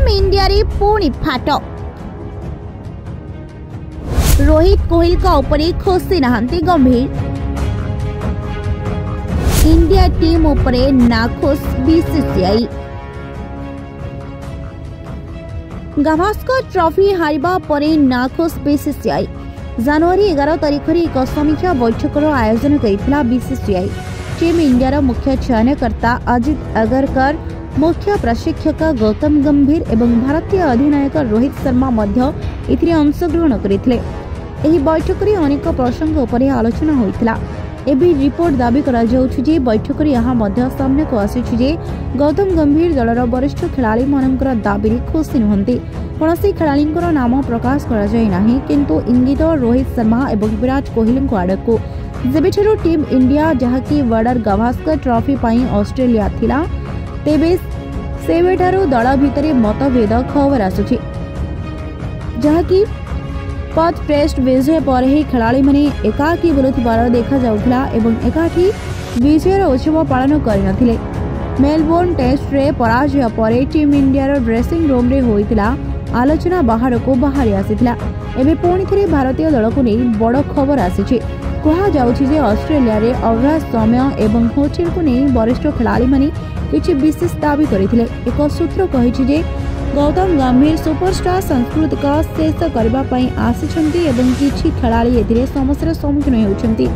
Team India रे पुणी फाट रोहित कोहली का उपरे खुशी नहांती गंभीर इंडिया टीम उपरे नाखुश बीसीसीआई गाभास्कर ट्रॉफी हारिबा परे नाखुश बीसीसीआई जनवरी 11 तारिख रे एक समीक्षा बैठक आयोजन करिथिला बीसीसीआई। टीम इंडिया मुख्य चयनकर्ता अजित अगरकर, मुख्य प्रशिक्षक गौतम गंभीर एवं भारतीय अधिनायक रोहित शर्मा मध्य एथिरे अंशग्रहण करिथिले। एही बैठक रे अनेक प्रसंग उपरे आलोचना होइथिला। एबी रिपोर्ट दाबी करा जाउछि जे बैठक रे यहा मध्य सामने को आसीछि जे गौतम गंभीर दलर वरिष्ठ खिलाड़ी मानकर दाबी खुशी नुहंती। कौनसी खिलाड़ींकर नाम प्रकाश करा जाय नाही, किंतु इंगित रोहित शर्मा एवं विराट कोहली को आडकू जेबेठरू टीम इंडिया जहाकी बॉर्डर गाभास्कर ट्रॉफी पाई ऑस्ट्रेलिया थिला तेबे सेबेठारू दल भितरे मतभेद खबर आसुछि, जहाकी पथ टेस्ट विजय पर ही खिलाड़ी माने एकाकी बुलुथिबार देखा जाउथला एवं एकाठी विजयर उत्सव पालन करिनथिले। मेलबोर्न टेस्ट रे पराजय पर टीम इंडिया रो ड्रेसिंग रूम रे होइतिला आलोचना बाहर को बाहरी आसीथिला। एबे पुणी थरे भारतीय दल को नहीं बड़ खबर आसीछि। कहा जाउछि जे ऑस्ट्रेलिया रे अवराज समय एवं होचिल को नहीं वरिष्ठ खिलाड़ी माने किछि विशेष दाबी करिथिले। एक सूत्र कहिछि जे गौतम गंभीर सुपरस्टार संस्कृतिक शेष करबा पई आसिछंती एवं किछि खिलाड़ी एथिरे समस्यार सम्मुखीन हेउछंती।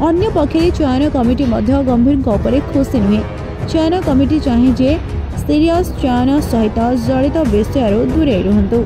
अन्य पक्षरे चयन कमिटी मध्य गंभीर को उपरे खुशी नुहे। चयन कमिटी चाहे जे सीरियस चयन सहित जड़ित विषय दूरे रुहंतु।